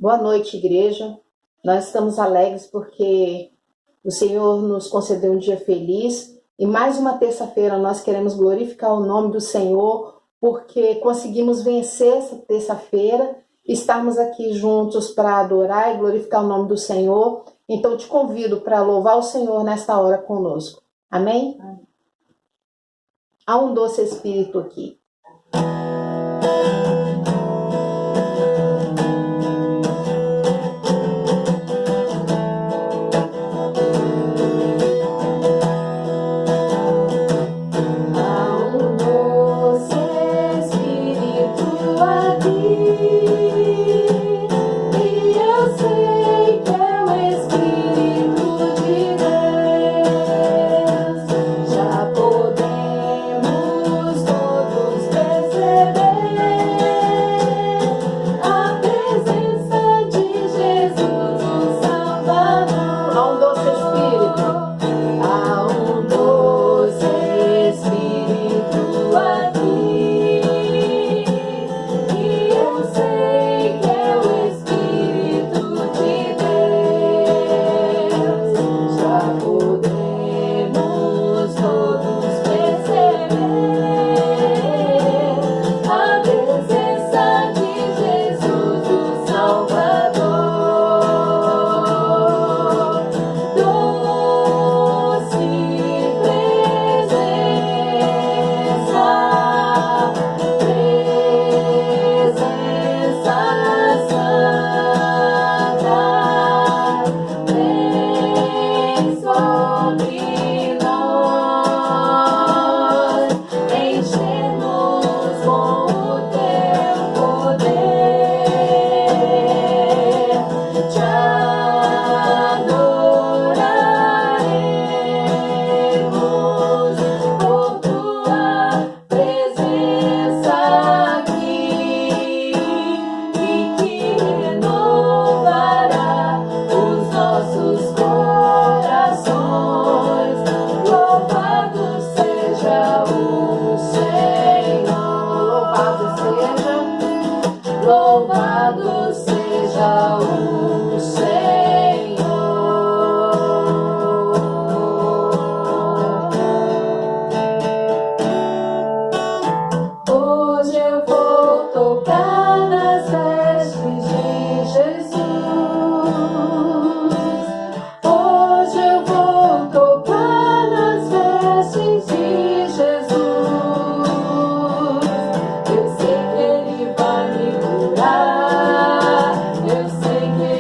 Boa noite, igreja. Nós estamos alegres porque o Senhor nos concedeu um dia feliz e mais uma terça-feira nós queremos glorificar o nome do Senhor porque conseguimos vencer essa terça-feira, estarmos aqui juntos para adorar e glorificar o nome do Senhor. Então te convido para louvar o Senhor nesta hora conosco. Amém? Há um doce Espírito aqui. Eu sei que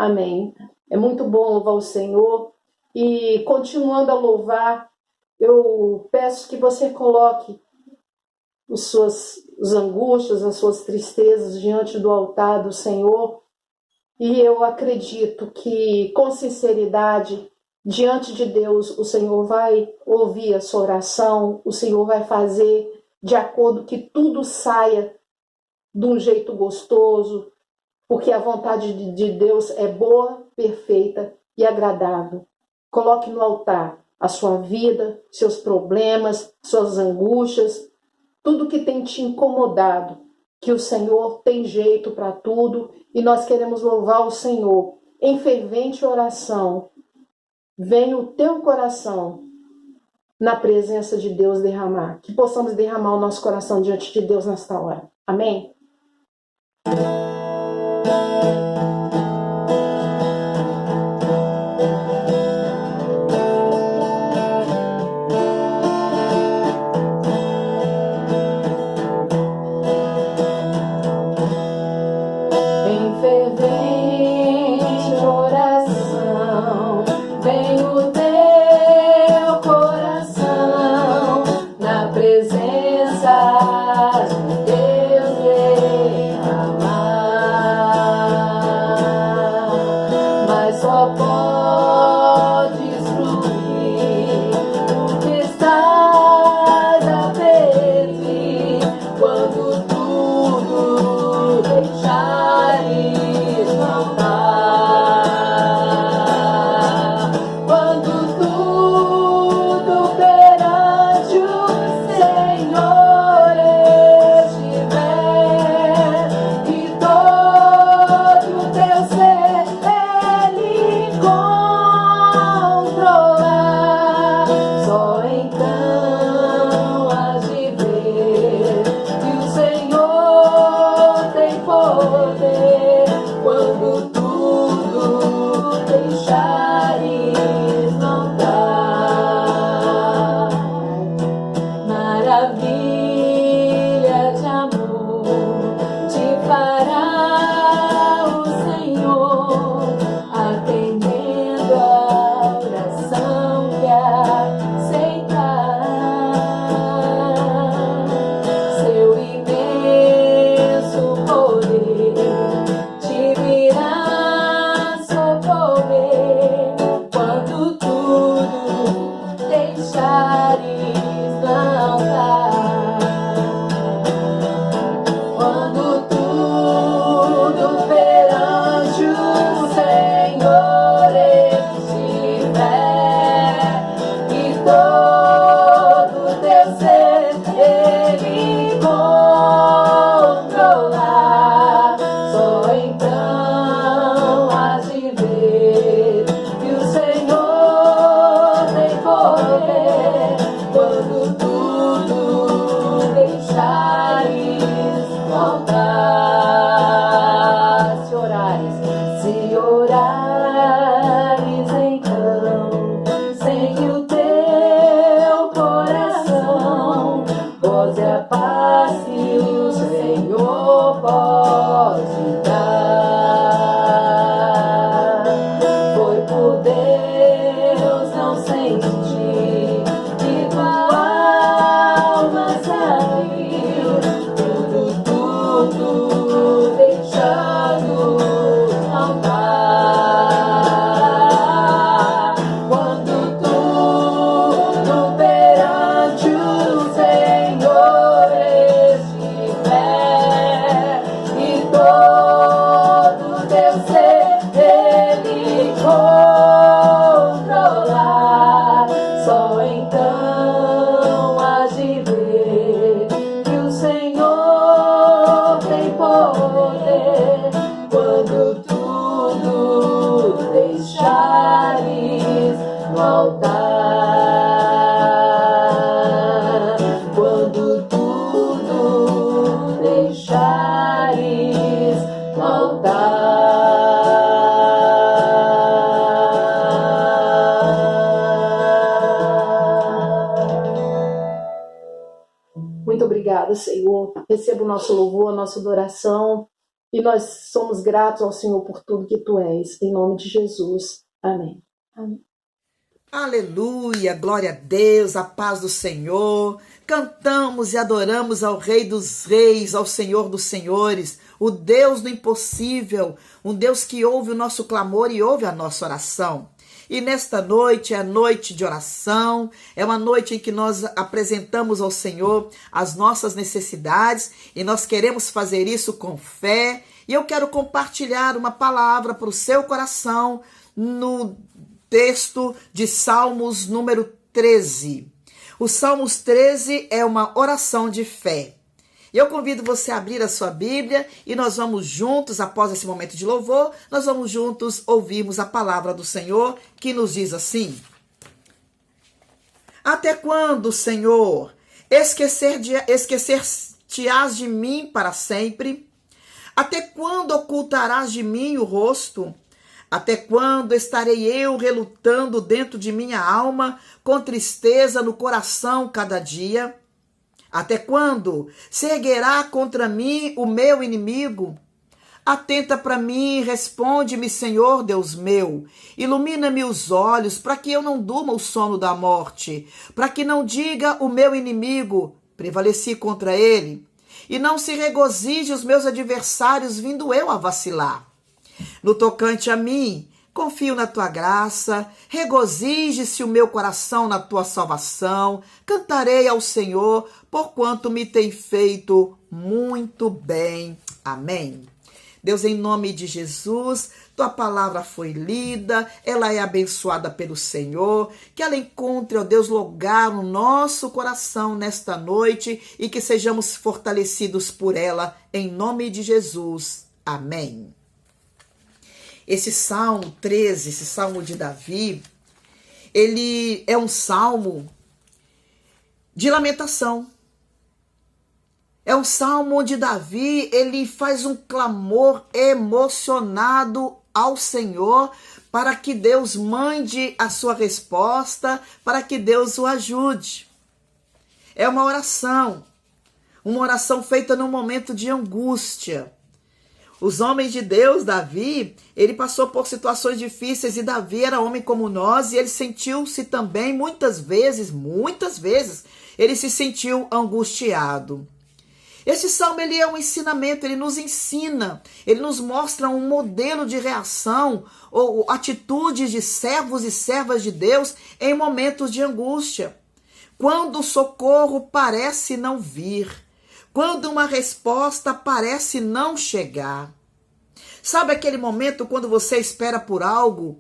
Amém. É muito bom louvar o Senhor. E continuando a louvar, eu peço que você coloque as angústias, as suas tristezas diante do altar do Senhor. E eu acredito que, com sinceridade, diante de Deus, o Senhor vai ouvir a sua oração, o Senhor vai fazer de acordo que tudo saia de um jeito gostoso, porque a vontade de Deus é boa, perfeita e agradável. Coloque no altar a sua vida, seus problemas, suas angústias, tudo que tem te incomodado, que o Senhor tem jeito para tudo e nós queremos louvar o Senhor. Em fervente oração, venha o teu coração na presença de Deus derramar. Que possamos derramar o nosso coração diante de Deus nesta hora. Amém? Em fervente oração, vem o teu coração na presença de Deus derramar, mas só podes fluir o que estás a pedir quando tudo deixares faltar, quando tudo perante o Senhor estiver e todo o teu ser Ele controlar, só então hás de ver que o Senhor tem poder quando tudo deixares voltar. Maravilha de amor te fará o Senhor, atendendo a oração que aceitar. Seu imenso poder te virá socorrer quando tudo deixares voltar, quando tudo perante o Senhor estiver e todo o teu ser Ele controlar, só então hás de ver que o Senhor tem poder quando tudo deixares voltar. Se orares então, sem que o teu coração goze a paz que o Senhor pode dar. Foi por Deus não sentir que tua alma saiu, tudo deixando faltar, quando tudo perante o Senhor estiver e todo teu ser Ele controlar, só então hás de ver que o Senhor tem poder quando tudo deixares voltar, quando tudo deixares voltar. Muito obrigada, Senhor. Receba o nosso louvor, a nossa adoração. E nós somos gratos ao Senhor por tudo que tu és. Em nome de Jesus. Amém. Amém. Aleluia, glória a Deus, a paz do Senhor. Cantamos e adoramos ao Rei dos Reis, ao Senhor dos Senhores, o Deus do impossível, um Deus que ouve o nosso clamor e ouve a nossa oração. E nesta noite é a noite de oração, é uma noite em que nós apresentamos ao Senhor as nossas necessidades e nós queremos fazer isso com fé. E eu quero compartilhar uma palavra para o seu coração no texto de Salmos número 13. O Salmos 13 é uma oração de fé. Eu convido você a abrir a sua Bíblia e nós vamos juntos, após esse momento de louvor, nós vamos juntos ouvirmos a palavra do Senhor que nos diz assim: Até quando, Senhor, esquecer-te-ás de mim para sempre? Até quando ocultarás de mim o rosto? Até quando estarei eu relutando dentro de minha alma, com tristeza no coração cada dia? Até quando se erguerá contra mim o meu inimigo? Atenta para mim, responde-me, Senhor Deus meu. Ilumina-me os olhos, para que eu não durma o sono da morte, para que não diga o meu inimigo, prevaleci contra ele, e não se regozije os meus adversários, vindo eu a vacilar. No tocante a mim, confio na tua graça, regozije-se o meu coração na tua salvação, cantarei ao Senhor, porquanto me tem feito muito bem. Amém. Deus, em nome de Jesus, tua palavra foi lida, ela é abençoada pelo Senhor, que ela encontre, ó Deus, lugar no nosso coração nesta noite e que sejamos fortalecidos por ela, em nome de Jesus. Amém. Esse Salmo 13, esse Salmo de Davi, ele é um salmo de lamentação. É um salmo onde Davi, ele faz um clamor emocionado ao Senhor para que Deus mande a sua resposta, para que Deus o ajude. É uma oração feita num momento de angústia. Os homens de Deus, Davi, ele passou por situações difíceis e Davi era homem como nós e ele sentiu-se também muitas vezes, ele se sentiu angustiado. Esse salmo ele é um ensinamento, ele nos ensina, ele nos mostra um modelo de reação ou atitudes de servos e servas de Deus em momentos de angústia. Quando o socorro parece não vir, quando uma resposta parece não chegar. Sabe aquele momento quando você espera por algo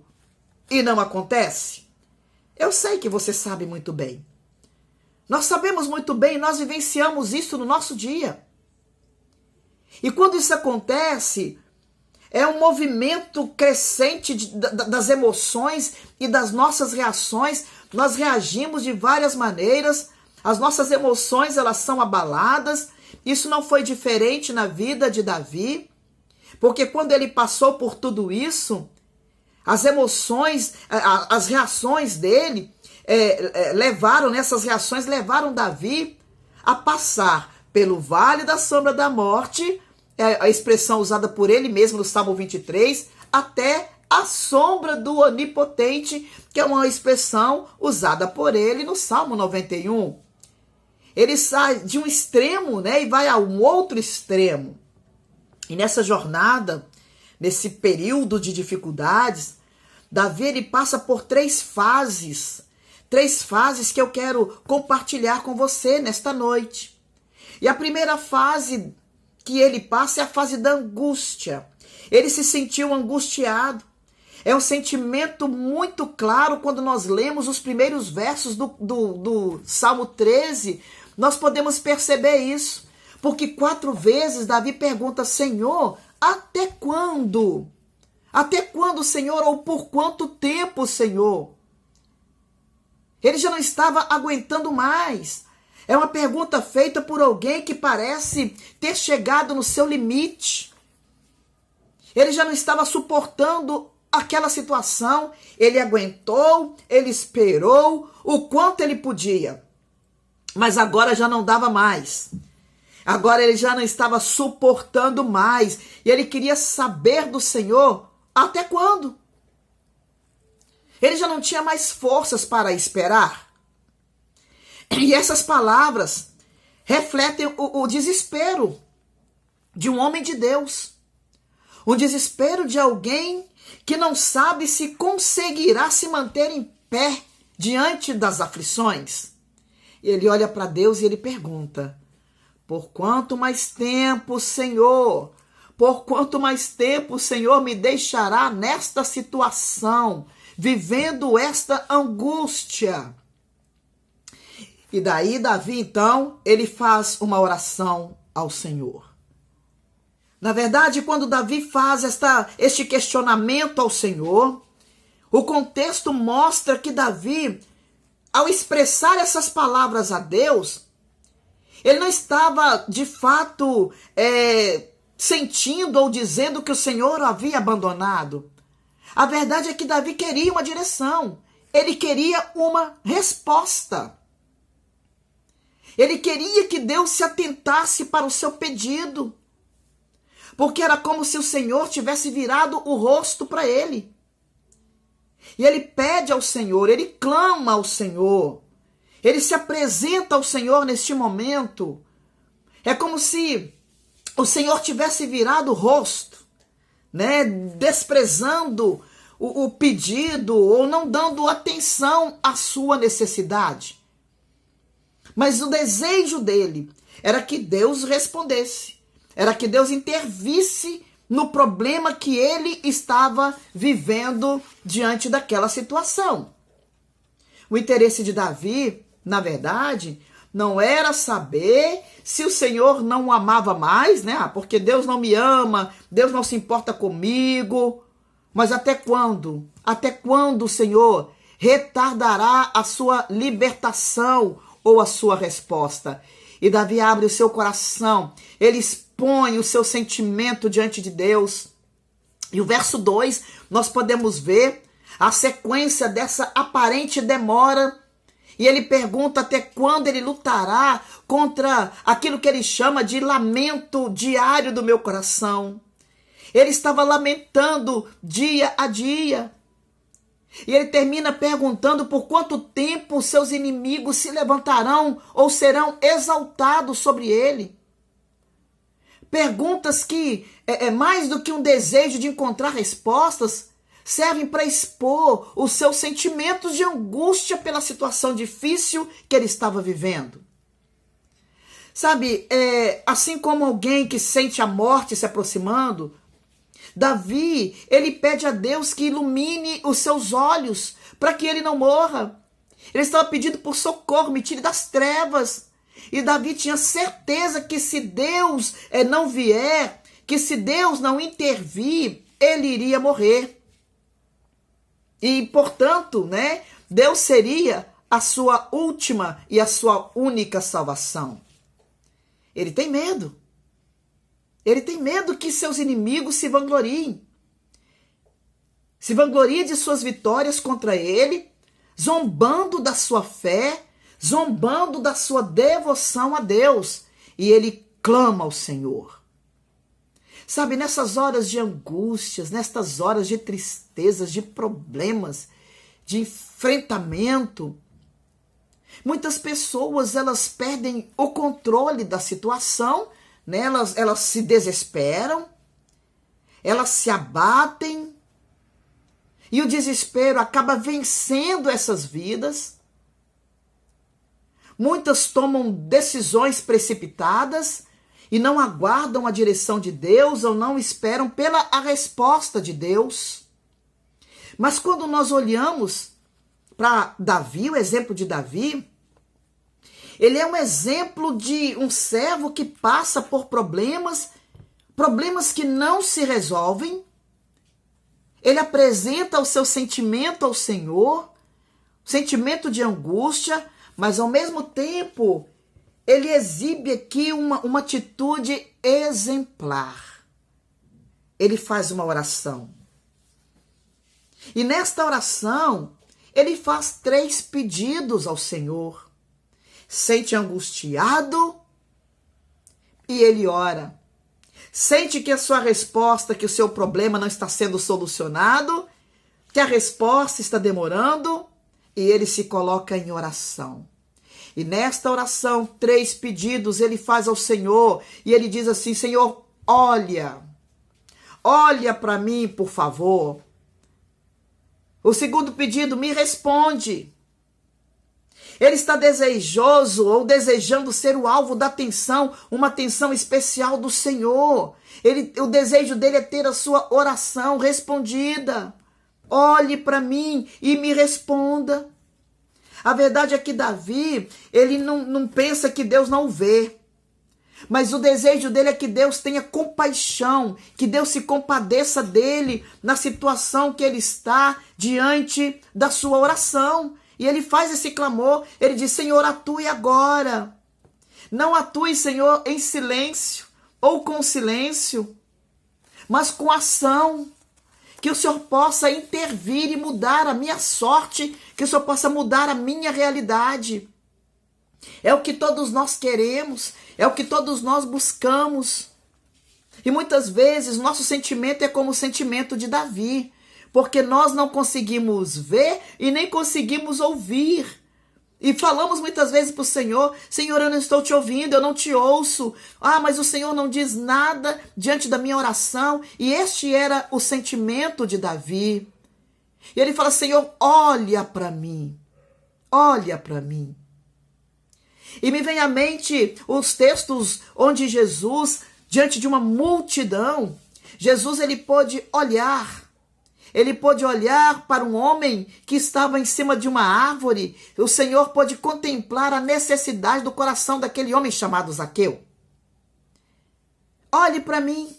e não acontece? Eu sei que você sabe muito bem. Nós sabemos muito bem, nós vivenciamos isso no nosso dia. E quando isso acontece, é um movimento crescente das emoções e das nossas reações. Nós reagimos de várias maneiras, as nossas emoções elas são abaladas. Isso não foi diferente na vida de Davi, porque quando ele passou por tudo isso, as emoções, as reações dele essas reações levaram Davi a passar pelo vale da sombra da morte, a expressão usada por ele mesmo no Salmo 23, até a sombra do Onipotente, que é uma expressão usada por ele no Salmo 91. Ele sai de um extremo, e vai a um outro extremo. E nessa jornada, nesse período de dificuldades, Davi ele passa por três fases que eu quero compartilhar com você nesta noite. E a primeira fase que ele passa é a fase da angústia. Ele se sentiu angustiado. É um sentimento muito claro quando nós lemos os primeiros versos do Salmo 13, nós podemos perceber isso. Porque 4 vezes Davi pergunta, Senhor, até quando? Até quando, Senhor? Ou por quanto tempo, Senhor? Ele já não estava aguentando mais. É uma pergunta feita por alguém que parece ter chegado no seu limite. Ele já não estava suportando aquela situação. Ele aguentou, ele esperou o quanto ele podia. Mas agora já não dava mais. Agora ele já não estava suportando mais. E ele queria saber do Senhor até quando. Ele já não tinha mais forças para esperar. E essas palavras refletem o desespero de um homem de Deus. O desespero de alguém que não sabe se conseguirá se manter em pé diante das aflições. Ele olha para Deus e ele pergunta: por quanto mais tempo, Senhor? Por quanto mais tempo o Senhor me deixará nesta situação, vivendo esta angústia? E daí Davi, então, ele faz uma oração ao Senhor. Na verdade, quando Davi faz este questionamento ao Senhor, o contexto mostra que Davi, ao expressar essas palavras a Deus, ele não estava, de fato, sentindo ou dizendo que o Senhor o havia abandonado. A verdade é que Davi queria uma direção. Ele queria uma resposta. Ele queria que Deus se atentasse para o seu pedido. Porque era como se o Senhor tivesse virado o rosto para ele. E ele pede ao Senhor, ele clama ao Senhor. Ele se apresenta ao Senhor neste momento. É como se o Senhor tivesse virado o rosto, né? Desprezando o pedido ou não dando atenção à sua necessidade. Mas o desejo dele era que Deus respondesse. Era que Deus intervisse no problema que ele estava vivendo diante daquela situação. O interesse de Davi, na verdade, não era saber se o Senhor não o amava mais, né? Porque Deus não me ama, Deus não se importa comigo. Mas até quando? Até quando o Senhor retardará a sua libertação ou a sua resposta? E Davi abre o seu coração, ele expõe o seu sentimento diante de Deus. E o verso 2, nós podemos ver a sequência dessa aparente demora. E ele pergunta até quando ele lutará contra aquilo que ele chama de lamento diário do meu coração. Ele estava lamentando dia a dia. E ele termina perguntando por quanto tempo seus inimigos se levantarão ou serão exaltados sobre ele. Perguntas que, mais do que um desejo de encontrar respostas, servem para expor os seus sentimentos de angústia pela situação difícil que ele estava vivendo. Sabe, assim como alguém que sente a morte se aproximando, Davi, ele pede a Deus que ilumine os seus olhos para que ele não morra. Ele estava pedindo por socorro, me tire das trevas. E Davi tinha certeza que se Deus não vier, que se Deus não intervir, ele iria morrer. E, portanto, né, Deus seria a sua última e a sua única salvação. Ele tem medo. Ele tem medo que seus inimigos se vangloriem. Se vangloriem de suas vitórias contra ele, zombando da sua fé, zombando da sua devoção a Deus. E ele clama ao Senhor. Sabe, nessas horas de angústias, nestas horas de tristezas, de problemas, de enfrentamento, muitas pessoas, elas perdem o controle da situação, né? Elas se desesperam, elas se abatem, e o desespero acaba vencendo essas vidas. Muitas tomam decisões precipitadas e não aguardam a direção de Deus ou não esperam pela a resposta de Deus. Mas quando nós olhamos para Davi, o exemplo de Davi, ele é um exemplo de um servo que passa por problemas que não se resolvem. Ele apresenta o seu sentimento ao Senhor, sentimento de angústia, mas ao mesmo tempo ele exibe aqui uma atitude exemplar. Ele faz uma oração. E nesta oração, ele faz 3 pedidos ao Senhor. Sente angustiado, e ele ora. Sente que a sua resposta, que o seu problema não está sendo solucionado, que a resposta está demorando, e ele se coloca em oração. E nesta oração, 3 pedidos ele faz ao Senhor, e ele diz assim: Senhor, olha para mim, por favor. O segundo pedido, me responde. Ele está desejoso ou desejando ser o alvo da atenção, uma atenção especial do Senhor. O desejo dele é ter a sua oração respondida. Olhe para mim e me responda. A verdade é que Davi, ele não pensa que Deus não o vê. Mas o desejo dele é que Deus tenha compaixão, que Deus se compadeça dele na situação que ele está diante da sua oração. E ele faz esse clamor, ele diz: Senhor, atue agora. Não atue, Senhor, em silêncio ou com silêncio, mas com ação. Que o Senhor possa intervir e mudar a minha sorte, que o Senhor possa mudar a minha realidade. É o que todos nós queremos, é o que todos nós buscamos. E muitas vezes nosso sentimento é como o sentimento de Davi, porque nós não conseguimos ver e nem conseguimos ouvir. E falamos muitas vezes para o Senhor: Senhor, eu não estou te ouvindo, eu não te ouço. Mas o Senhor não diz nada diante da minha oração. E este era o sentimento de Davi. E ele fala: Senhor, olha para mim. Olha para mim. E me vem à mente os textos onde Jesus, diante de uma multidão, Jesus ele pôde olhar. Ele pôde olhar para um homem que estava em cima de uma árvore. O Senhor pôde contemplar a necessidade do coração daquele homem chamado Zaqueu. Olhe para mim.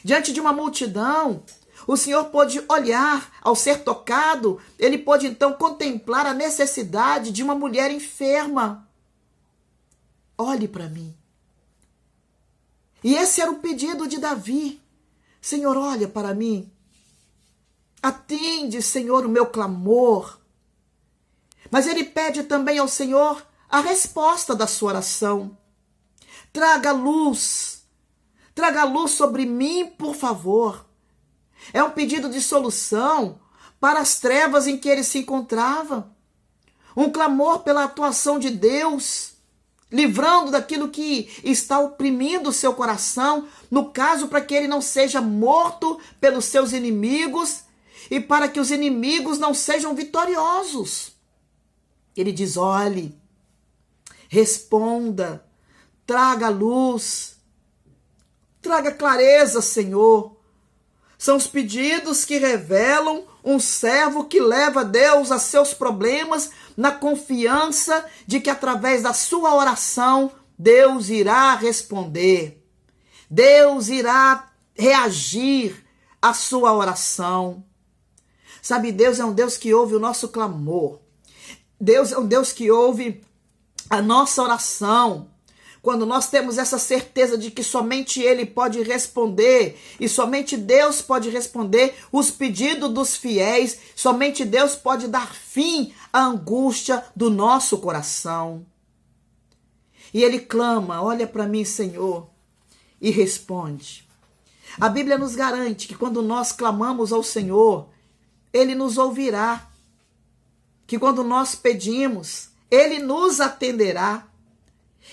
Diante de uma multidão, o Senhor pôde olhar. Ao ser tocado, ele pôde então contemplar a necessidade de uma mulher enferma. Olhe para mim. E esse era o pedido de Davi. Senhor, olha para mim. Atende, Senhor, o meu clamor. Mas ele pede também ao Senhor a resposta da sua oração. Traga luz sobre mim, por favor. É um pedido de solução para as trevas em que ele se encontrava. Um clamor pela atuação de Deus, livrando daquilo que está oprimindo o seu coração, no caso, para que ele não seja morto pelos seus inimigos, e para que os inimigos não sejam vitoriosos. Ele diz: olhe, responda, traga luz, traga clareza, Senhor. São os pedidos que revelam um servo que leva Deus a seus problemas na confiança de que através da sua oração Deus irá responder. Deus irá reagir à sua oração. Sabe, Deus é um Deus que ouve o nosso clamor. Deus é um Deus que ouve a nossa oração. Quando nós temos essa certeza de que somente Ele pode responder, e somente Deus pode responder os pedidos dos fiéis, somente Deus pode dar fim à angústia do nosso coração. E ele clama: olha para mim, Senhor, e responde. A Bíblia nos garante que quando nós clamamos ao Senhor, Ele nos ouvirá, que quando nós pedimos, Ele nos atenderá.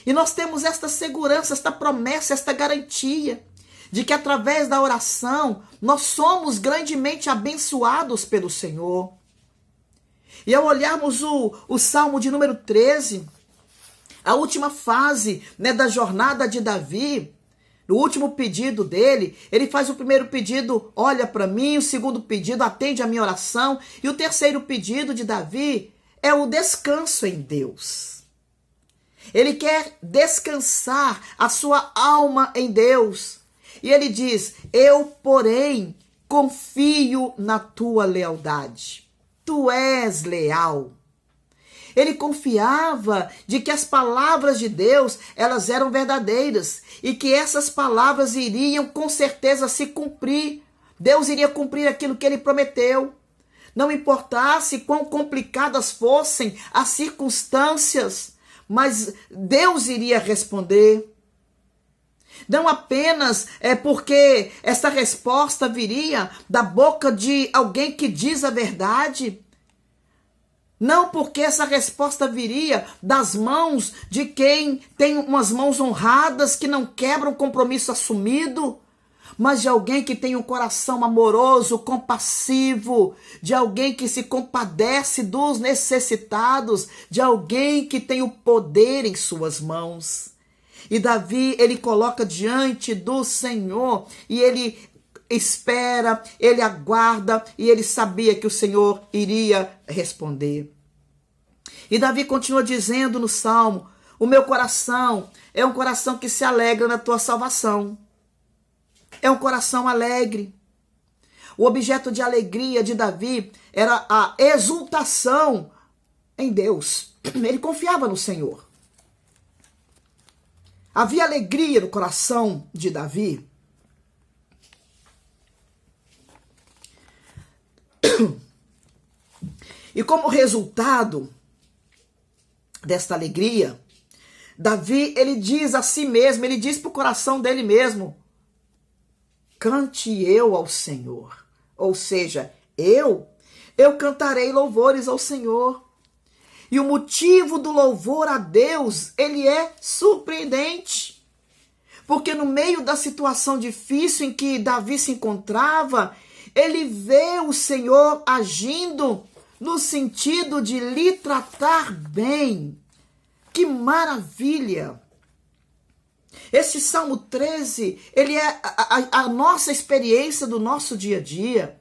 E nós temos esta segurança, esta promessa, esta garantia de que através da oração nós somos grandemente abençoados pelo Senhor. E ao olharmos o Salmo de número 13, a última fase, da jornada de Davi, no último pedido dele, ele faz o primeiro pedido: olha para mim. O segundo pedido: atende a minha oração. E o terceiro pedido de Davi é o descanso em Deus. Ele quer descansar a sua alma em Deus. E ele diz: eu, porém, confio na tua lealdade. Tu és leal. Ele confiava de que as palavras de Deus, elas eram verdadeiras e que essas palavras iriam com certeza se cumprir. Deus iria cumprir aquilo que ele prometeu. Não importasse quão complicadas fossem as circunstâncias, mas Deus iria responder. Não apenas porque essa resposta viria da boca de alguém que diz a verdade. Não porque essa resposta viria das mãos de quem tem umas mãos honradas, que não quebram compromisso assumido, mas de alguém que tem um coração amoroso, compassivo, de alguém que se compadece dos necessitados, de alguém que tem o poder em suas mãos. E Davi, ele coloca diante do Senhor e ele espera, ele aguarda e ele sabia que o Senhor iria responder. E Davi continua dizendo no Salmo: o meu coração é um coração que se alegra na tua salvação. É um coração alegre. O objeto de alegria de Davi era a exultação em Deus. Ele confiava no Senhor. Havia alegria no coração de Davi. E como resultado desta alegria, Davi, ele diz a si mesmo, ele diz para o coração dele mesmo: cante eu ao Senhor. Ou seja, eu cantarei louvores ao Senhor. E o motivo do louvor a Deus, ele é surpreendente. Porque no meio da situação difícil em que Davi se encontrava, ele vê o Senhor agindo no sentido de lhe tratar bem. Que maravilha! Esse Salmo 13, ele é a nossa experiência do nosso dia a dia.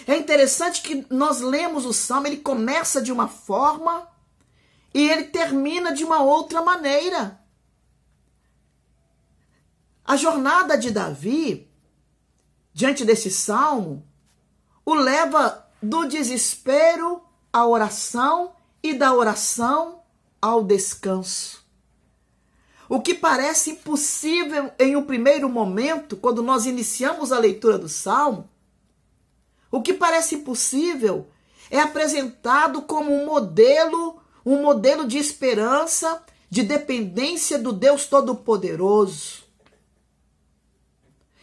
É interessante que nós lemos o Salmo, ele começa de uma forma e ele termina de uma outra maneira. A jornada de Davi, diante desse Salmo, o leva do desespero à oração e da oração ao descanso. O que parece impossível em um primeiro momento, quando nós iniciamos a leitura do Salmo, o que parece impossível é apresentado como um modelo de esperança, de dependência do Deus Todo-Poderoso.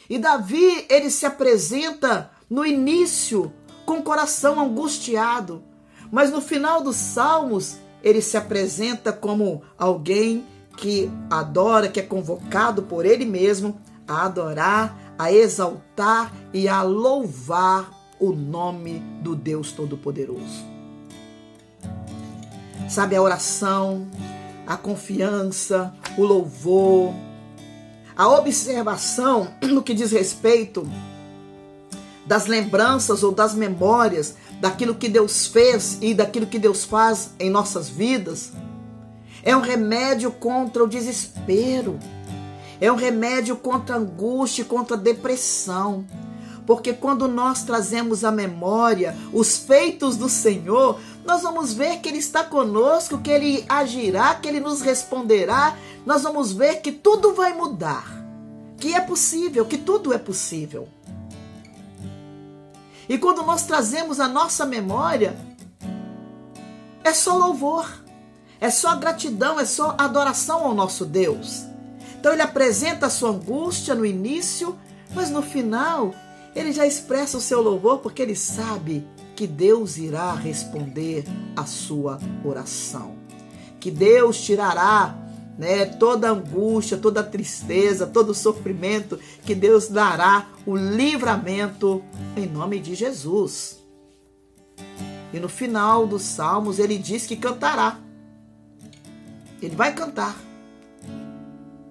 E Davi, ele se apresenta no início com o coração angustiado, mas no final dos Salmos, ele se apresenta como alguém que adora, que é convocado por ele mesmo a adorar, a exaltar e a louvar o nome do Deus Todo-Poderoso. Sabe, a oração, a confiança, o louvor, a observação no que diz respeito das lembranças ou das memórias daquilo que Deus fez e daquilo que Deus faz em nossas vidas, é um remédio contra o desespero, é um remédio contra a angústia, contra a depressão. Porque quando nós trazemos à memória os feitos do Senhor, nós vamos ver que Ele está conosco, que Ele agirá, que Ele nos responderá. Nós vamos ver que tudo vai mudar, que é possível, que tudo é possível. E quando nós trazemos a nossa memória, é só louvor, é só gratidão, é só adoração ao nosso Deus. Então ele apresenta a sua angústia no início, mas no final ele já expressa o seu louvor, porque ele sabe que Deus irá responder a sua oração. Que Deus tirará, toda a angústia, toda a tristeza, todo o sofrimento, que Deus dará o livramento em nome de Jesus. E no final dos Salmos ele diz que cantará. Ele vai cantar,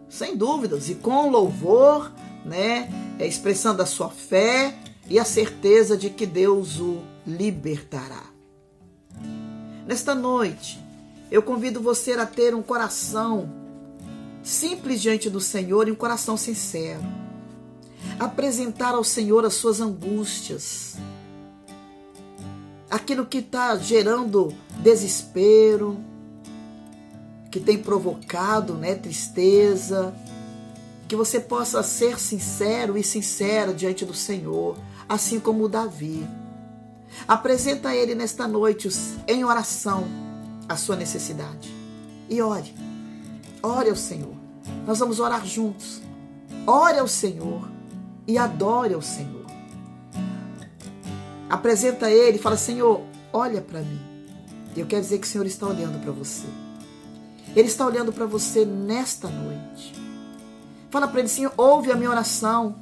sem dúvidas, e com louvor, expressando a sua fé e a certeza de que Deus o libertará. Nesta noite, eu convido você a ter um coração simples diante do Senhor e um coração sincero. Apresentar ao Senhor as suas angústias, aquilo que está gerando desespero, que tem provocado tristeza, que você possa ser sincero e sincera diante do Senhor, assim como o Davi. Apresenta a Ele nesta noite, em oração, a sua necessidade. E ore ao Senhor. Nós vamos orar juntos. Ore ao Senhor e adore ao Senhor. Apresenta a Ele e fala: Senhor, olha para mim. Eu quero dizer que o Senhor está olhando para você. Ele está olhando para você nesta noite. Fala para Ele: Senhor, ouve a minha oração.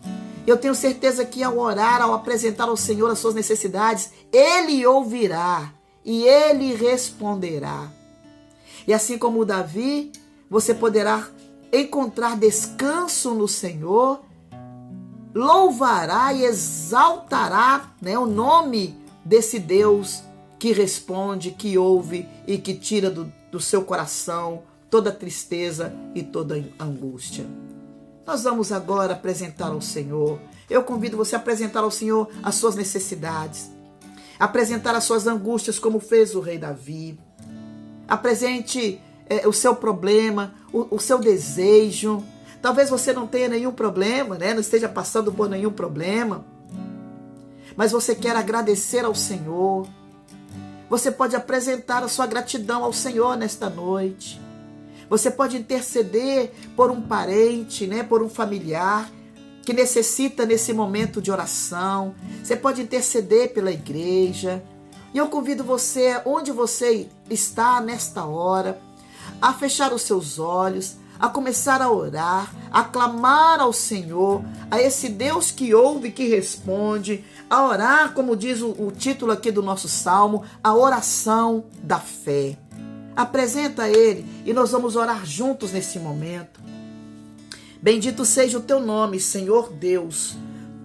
Eu tenho certeza que ao orar, ao apresentar ao Senhor as suas necessidades, Ele ouvirá e Ele responderá. E assim como o Davi, você poderá encontrar descanso no Senhor, louvará e exaltará, o nome desse Deus que responde, que ouve e que tira do seu coração toda tristeza e toda angústia. Nós vamos agora apresentar ao Senhor. Eu convido você a apresentar ao Senhor as suas necessidades, apresentar as suas angústias como fez o rei Davi. Apresente o seu problema, o seu desejo. Talvez você não tenha nenhum problema, não esteja passando por nenhum problema, mas você quer agradecer ao Senhor. Você pode apresentar a sua gratidão ao Senhor nesta noite. Você pode interceder por um parente, por um familiar que necessita nesse momento de oração. Você pode interceder pela igreja. E eu convido você, onde você está nesta hora, a fechar os seus olhos, a começar a orar, a clamar ao Senhor, a esse Deus que ouve, que responde, a orar, como diz o título aqui do nosso salmo, a oração da fé. Apresenta a Ele e nós vamos orar juntos nesse momento. Bendito seja o teu nome, Senhor Deus,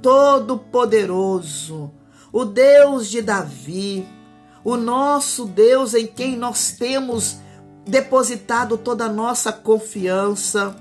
Todo-Poderoso, o Deus de Davi, o nosso Deus em quem nós temos depositado toda a nossa confiança.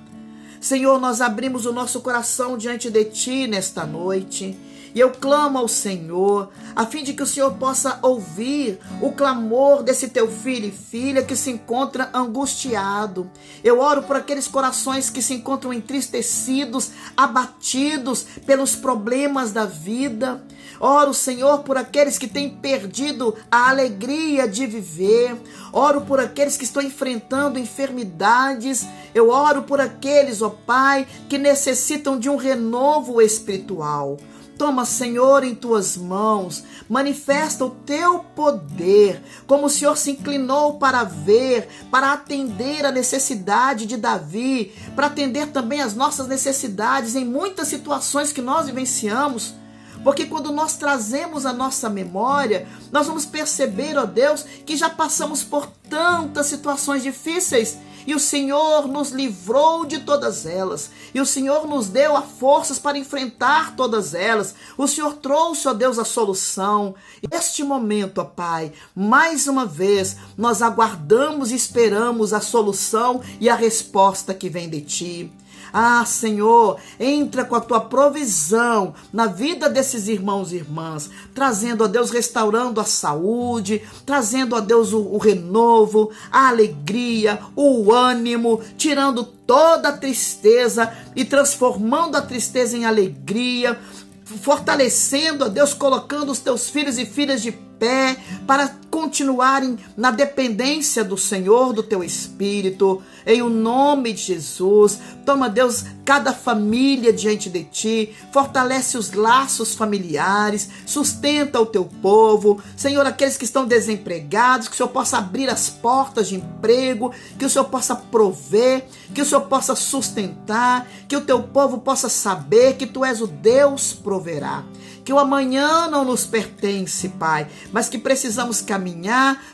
Senhor, nós abrimos o nosso coração diante de Ti nesta noite. E eu clamo ao Senhor, a fim de que o Senhor possa ouvir o clamor desse teu filho e filha que se encontra angustiado. Eu oro por aqueles corações que se encontram entristecidos, abatidos pelos problemas da vida. Oro, Senhor, por aqueles que têm perdido a alegria de viver. Oro por aqueles que estão enfrentando enfermidades. Eu oro por aqueles, ó Pai, que necessitam de um renovo espiritual. Toma, Senhor, em tuas mãos, manifesta o teu poder, como o Senhor se inclinou para ver, para atender a necessidade de Davi, para atender também as nossas necessidades em muitas situações que nós vivenciamos. Porque quando nós trazemos a nossa memória, nós vamos perceber, ó Deus, que já passamos por tantas situações difíceis e o Senhor nos livrou de todas elas. E o Senhor nos deu as forças para enfrentar todas elas. O Senhor trouxe, ó Deus, a solução. E neste momento, ó Pai, mais uma vez, nós aguardamos e esperamos a solução e a resposta que vem de Ti. Ah, Senhor, entra com a Tua provisão na vida desses irmãos e irmãs, trazendo, ó Deus, restaurando a saúde, trazendo, ó Deus, o renovo, a alegria, o ânimo, tirando toda a tristeza e transformando a tristeza em alegria, fortalecendo, ó Deus, colocando os Teus filhos e filhas de pé para continuarem na dependência do Senhor, do Teu Espírito, em o nome de Jesus. Toma, Deus, cada família diante de Ti, fortalece os laços familiares, sustenta o Teu povo, Senhor, aqueles que estão desempregados, que o Senhor possa abrir as portas de emprego, que o Senhor possa prover, que o Senhor possa sustentar, que o Teu povo possa saber que Tu és o Deus proverá. Que o amanhã não nos pertence, Pai, mas que precisamos caminhar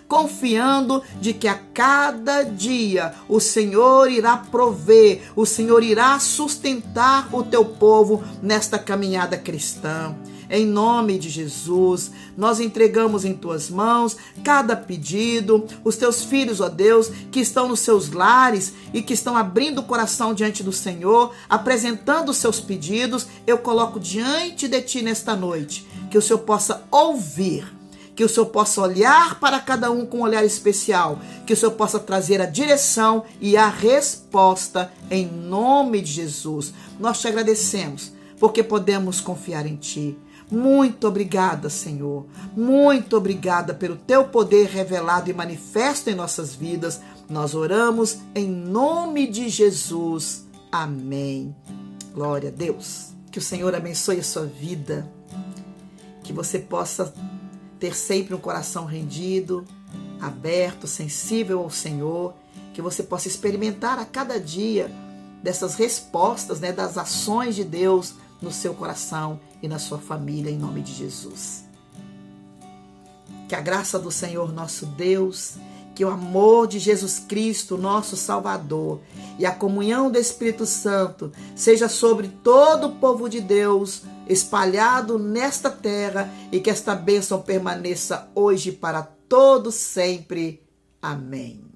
confiando de que a cada dia o Senhor irá prover, o Senhor irá sustentar o Teu povo nesta caminhada cristã. Em nome de Jesus, nós entregamos em Tuas mãos cada pedido, os Teus filhos, ó Deus, que estão nos seus lares e que estão abrindo o coração diante do Senhor, apresentando os seus pedidos, eu coloco diante de Ti nesta noite, que o Senhor possa ouvir, que o Senhor possa olhar para cada um com um olhar especial, que o Senhor possa trazer a direção e a resposta em nome de Jesus. Nós Te agradecemos, porque podemos confiar em Ti. Muito obrigada, Senhor. Muito obrigada pelo Teu poder revelado e manifesto em nossas vidas. Nós oramos em nome de Jesus. Amém. Glória a Deus. Que o Senhor abençoe a sua vida. Que você possa ter sempre um coração rendido, aberto, sensível ao Senhor. Que você possa experimentar a cada dia dessas respostas, das ações de Deus no seu coração e na sua família, em nome de Jesus. Que a graça do Senhor nosso Deus, que o amor de Jesus Cristo, nosso Salvador, e a comunhão do Espírito Santo seja sobre todo o povo de Deus, espalhado nesta terra, e que esta bênção permaneça hoje para todos sempre. Amém.